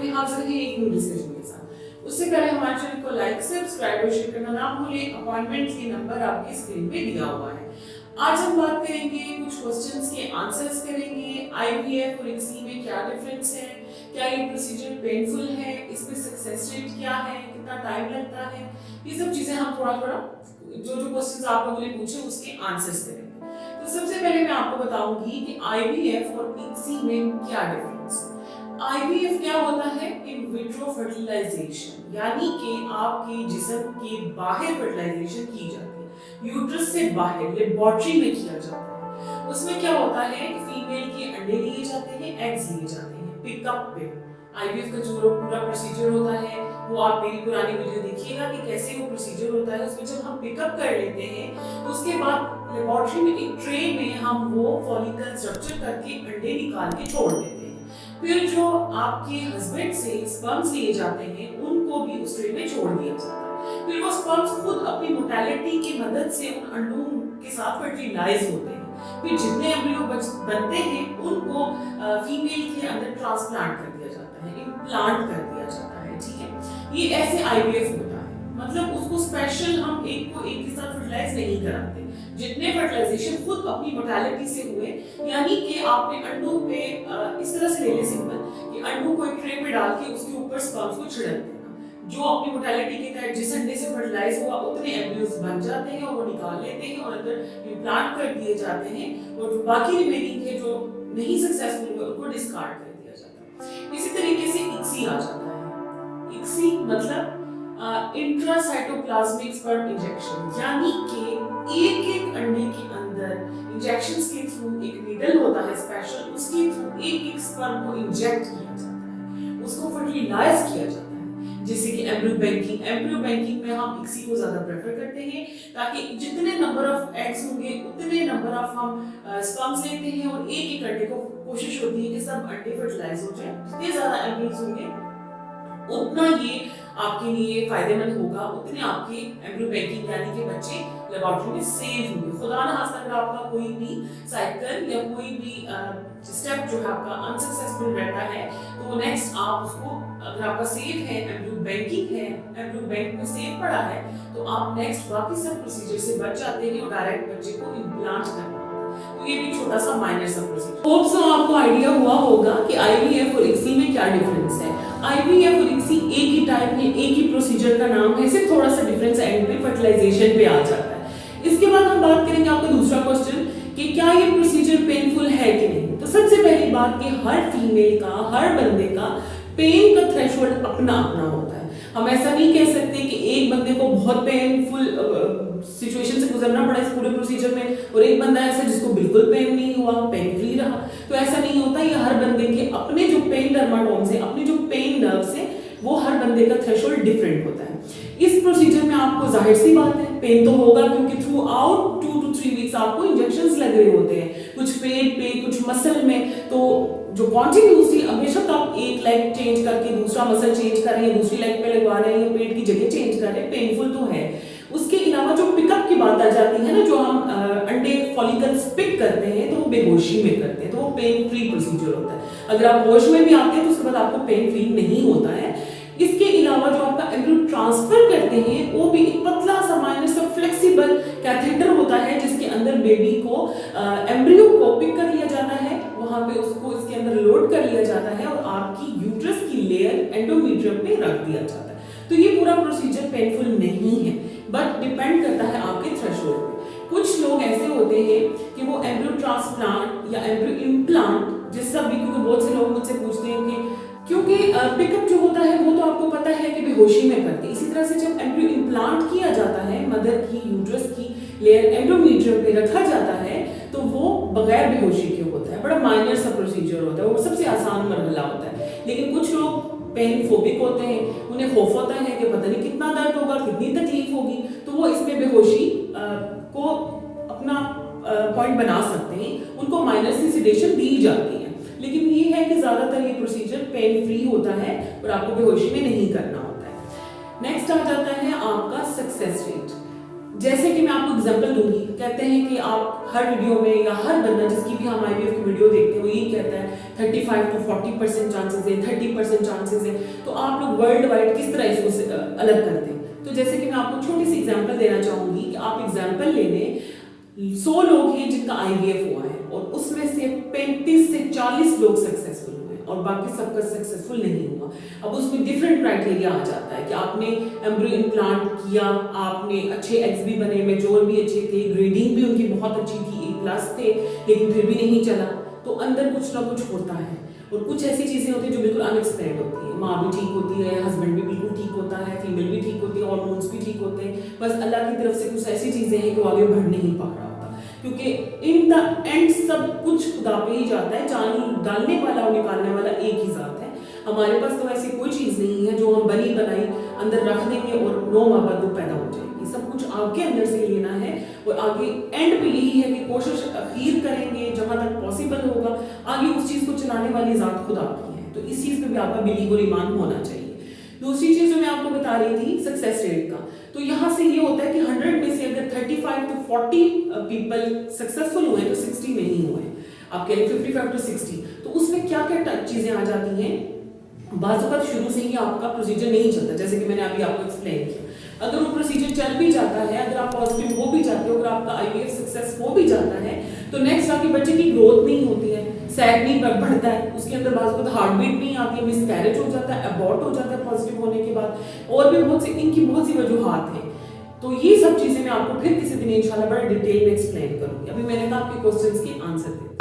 अपने हाजिर हैं एक न्यू डिस्कशन के साथ। उससे पहले हमारे चैनल को लाइक सब्सक्राइब और शेयर करना ना भूलें। अपॉइंटमेंट के नंबर आपकी स्क्रीन पे दिया हुआ है। आज हम बात करेंगे, कुछ क्वेश्चंस के आंसर्स करेंगे। आईवीएफ और इक्सी में क्या डिफरेंस है, क्या ये प्रोसीजर पेनफुल है, इसमें सक्सेस रेट क्या है, कितना टाइम लगता है, ये सब चीजें हम थोड़ा थोड़ा जो जो क्वेश्चंस आप लोगों ने पूछे उसके आंसर्स करेंगे। तो सबसे पहले मैं आपको बताऊंगी कि आईवीएफ और इक्सी में क्या डिफरेंस है। आईवीएफ क्या होता है? इन विट्रो फर्टिलाइजेशन, यानी कि आपके जिस्म के बाहर फर्टिलाइजेशन की जाती है, यूट्रस से बाहर लेबोरेटरी में किया जाता है। उसमें क्या होता है कि फीमेल के अंडे लिए जाते हैं, एग्स लिए जाते हैं पिकअप पे। आईवीएफ का जो पूरा प्रोसीजर होता है वो आप मेरी पुरानी वीडियो देखिएगा कि कैसे वो प्रोसीजर होता है। उसमें जब हम पिकअप कर लेते हैं तो उसके बाद लेबोरेटरी में एक ट्रे में हम वो फॉलिकल स्ट्रक्चर करके अंडे निकाल के छोड़ देते हैं। फिर जो आपके हस्बैंड से स्पर्म्स लिए जाते हैं उनको भी उस ट्रे में छोड़ दिया जाता है। फिर वो स्पर्म्स खुद अपनी मोटेलिटी की मदद से उन अंडों के साथ फर्टिलाइज होते हैं। फिर जितने एम्ब्रियो बनते हैं उनको फीमेल के अंदर ट्रांसप्लांट कर दिया जाता है, इम्प्लांट कर दिया जाता है। ठीक है, ये ऐसे आईवीएफ होता है। मतलब उसको स्पेशल हम एक को एक के साथ फर्टिलाइज नहीं कराते। जितने फर्टिलाइजेशन खुद अपनी मोटेलिटी से हुए, यानी कि आपने अंडों पे इस तरह से ले ले सिंपल कि अंडों को एक ट्रे में डाल के उसके ऊपर स्पर्म्स को छिड़क देना। जो अपनी मोटेलिटी के तहत जिस अंडे से फर्टिलाइज हुआ उतने एम्ब्रियोज बन जाते हैं और वो निकाल लेते हैं और अंदर इम्प्लांट कर दिए जाते हैं, और जो बाकी रिमेनिंग के जो नहीं सक्सेसफुल हुए उनको डिस्कार्ड कर दिया जाता है। इसी तरीके से इक्सी आ जाता है। इक्सी मतलब इंट्रासाइटोप्लाज्मिक स्पर्म इंजेक्शन, यानी कि एक अंडे के अंदर इंजेक्शंस के थ्रू एक नीडल होता है स्पेशल, उसके थ्रू एक स्पर्म को इंजेक्ट किया जाता है, उसको फर्टिलाइज किया जाता है। जैसे कि एम्ब्रियो बैंकिंग में हम इक्सी को ज्यादा प्रेफर करते हैं, ताकि जितने नंबर ऑफ एग्स होंगे उतने नंबर ऑफ हम स्पर्म्स लेते हैं और एक अंडे को कोशिश होती है कि सब अंडे फर्टिलाइज हो जाए। जितने ज्यादा एम्ब्रियोज होंगे उतना ये आपके लिए फायदेमंद होगा, उतने आपके एम्ब्रियो बैंकिंग यानी कि बच्चे लेबोरेटरी में सेव होंगे। खुदा न खास्ता अगर आपका कोई भी साइकिल या कोई भी स्टेप जो है आपका अनसक्सेसफुल रहता है तो नेक्स्ट आप उसको, अगर आपका सेव है एम्ब्रियो बैंकिंग है, एम्ब्रियो बैंक में सेव पड़ा है, तो आप नेक्स्ट बाकी सब प्रोसीजर से बच जाते हैं और डायरेक्ट बच्चे को इम्प्लांट करना। तो ये भी छोटा सा माइनर सा प्रोसीजर। होप सो आपको आइडिया हुआ होगा कि आईवीएफ और इक्सी में क्या डिफरेंस है। आईवीएफ और इक्सी एक ही टाइप है, एक ही प्रोसीजर का नाम है, सिर्फ थोड़ा सा डिफरेंस एंड पे फर्टिलाइजेशन पे आ जाता है। इसके बाद हम बात करेंगे आपका दूसरा क्वेश्चन कि क्या ये प्रोसीजर पेनफुल है कि नहीं। तो सबसे पहली बात कि हर फीमेल का, हर बंदे का पेन का थ्रेशोल्ड अपना अपना होता है। हम ऐसा नहीं कह सकते कि एक बंदे को बहुत पेनफुल सिचुएशन से गुजरना पड़ा इस पूरे प्रोसीजर में और एक बंदा ऐसा जिसको बिल्कुल पेन नहीं हुआ, पेन फ्री रहा। तो ऐसा नहीं होता। ये हर बंदे के अपने जो पेन डर्माटोम्स है, अपने जो पेन नर्व्स है, वो हर बंदे का थ्रेशोल्ड डिफरेंट होता है। इस प्रोसीजर में आपको जाहिर सी बात है पेन तो होगा, क्योंकि थ्रू आउट 2 to 3 वीक्स आपको इंजेक्शंस लग रहे होते हैं, कुछ पेट पे, कुछ मसल में। तो जो कॉन्टिन्यूसली हमेशा तो आप एक लेग चेंज करके दूसरा मसल चेंज कर रहे हैं, दूसरी लेग पे लगवा रहे हैं या पेट की जगह चेंज कर रहे हैं, पेनफुल तो है। उसके अलावा जो पिकअप की बात आ जाती है ना, जो हम अंडे फॉलिकल्स पिक करते हैं तो वो बेहोशी में करते हैं, तो वो पेन फ्री प्रोसीजर होता है। अगर आप होश में भी आते हैं तो उसके बाद आपको पेन फील नहीं होता है। इसके अलावा जो आपका एम्ब्रियो ट्रांसफर करते हैं वो भी एक पतला सा माइनर सा फ्लेक्सिबल कैथेटर होता है, जिसके अंदर बेबी को एम्ब्रियो को पिक कर लिया जाता है, वहां पे उसको इसके अंदर लोड कर लिया जाता है और आपकी यूट्रस की लेयर एंडोमेट्रियम पे रख दिया जाता है। तो ये पूरा प्रोसीजर पेनफुल नहीं है, बट डिपेंड करता है आपके थ्रेशोल्ड पे। कुछ लोग ऐसे होते हैं कि वो एम्ब्रियो ट्रांसप्लांट या एम्ब्रियो इम्प्लांट जिसका भी, क्योंकि बहुत से लोग मुझसे पूछते हैं कि क्योंकि पिकअप जो होता है वो तो आपको पता है कि बेहोशी में करते हैं। इसी तरह से जब एम्ब्रियो इम्प्लांट किया जाता है, मदर की यूट्रस की लेयर एंडोमेट्रियम पे रखा जाता है, तो वो बगैर बेहोशी के होता है। बड़ा माइनर सा प्रोसीजर होता है, वो सबसे आसान मरहला होता है। लेकिन कुछ लोग पेन फोबिक होते हैं, उन्हें खौफ होता है कि पता नहीं कितना दर्द होगा, कितनी तकलीफ होगी, तो वो इसमें बेहोशी को अपना पॉइंट बना सकते हैं, उनको माइनर सी सिडेशन दी जाती है। लेकिन ये है कि ज्यादातर ये प्रोसीजर पेन फ्री होता है और आपको बेहोशी में नहीं करना होता है। नेक्स्ट आ जाता है आपका सक्सेस रेट। जैसे कि मैं आपको एग्जांपल दूंगी, कहते हैं कि आप हर वीडियो में या हर बंदा जिसकी भी हम आईवीएफ की वीडियो देखते हैं वो यही कहता है 35 to 40% चांसेस है, 30% चांसेस है। तो आप लोग वर्ल्ड वाइड किस तरह इसको अलग करते हैं? तो जैसे कि मैं आपको छोटी सी एग्जांपल देना चाहूंगी कि आप एग्जांपल ले लें, 100 लोग हैं जिनका आईवीएफ हुआ है और उसमें से 35 से 40 लोग सक्सेसफुल हुए और बाकी सबका सक्सेसफुल नहीं हुआ। अब उसमें डिफरेंट क्राइटेरिया आ जाता है कि आपने एम्ब्रियो इम्प्लांट किया, आपने अच्छे एग्स भी बने, मेजोर भी अच्छे थे, ग्रेडिंग भी उनकी बहुत अच्छी थी, A+ थे, लेकिन फिर भी नहीं चला। तो अंदर कुछ ना कुछ होता है और कुछ ऐसी चीजें होती है जो बिल्कुल अनएक्सपेक्टेड होती है। माँ भी ठीक होती है, हस्बैंड भी बिल्कुल ठीक होता है, फीमेल भी ठीक होती है, हार्मोन्स भी ठीक होते हैं, बस अल्लाह की तरफ से कुछ ऐसी चीजें हैं कि वो आगे बढ़ नहीं पा रहा होता, क्योंकि इन द एंड सब कुछ खुदा पे ही जाता है। जान डालने वाला और निकालने वाला एक ही जात है। हमारे पास तो ऐसी कोई चीज नहीं है जो हम बनी बनाई अंदर रख देंगे और 9 माह बाद वो पैदा हो जाएगी। सब कुछ आपके अंदर से लेना है और आगे एंड पे यही है कि कोशिश अखीर करेंगे जहां तक पॉसिबल होगा, आगे उस चीज को चलाने वाली जात खुद आपकी है। तो इस चीज पे भी आपका बिलीव और ईमान होना चाहिए। दूसरी चीज जो मैं आपको बता रही थी सक्सेस रेट का, तो यहाँ से ये होता है कि 100 में से अगर 35 to 40 पीपल सक्सेसफुल हुए तो 60 नहीं हुए, आप कह रहे 55 to 60। तो उसमें क्या क्या चीजें आ जाती हैं? बाज़ वक़्त शुरू से ही आपका प्रोसीजर नहीं चलता, जैसे कि मैंने अभी आपको एक्सप्लेन किया। अगर वो प्रोसीजर चल भी जाता है, अगर आप पॉजिटिव हो भी जाते हो, अगर आपका आईवीएफ सक्सेस हो भी जाता है, तो नेक्स्ट आके बच्चे की ग्रोथ नहीं होती है, सैग नहीं बढ़ता है, उसके अंदर बाज़ वक़्त हार्ट बीट नहीं आती है, मिसकैरेज हो जाता है, अबॉर्ट हो जाता है पॉजिटिव होने के बाद, और भी बहुत सी इनकी बहुत सी वजूहात हैं। तो ये सब चीज़ें मैं आपको फिर किसी दिन इंशाल्लाह बड़ा डिटेल में एक्सप्लेन करूँगी। अभी मैंने कहा आपके क्वेश्चंस के आंसर देते हैं।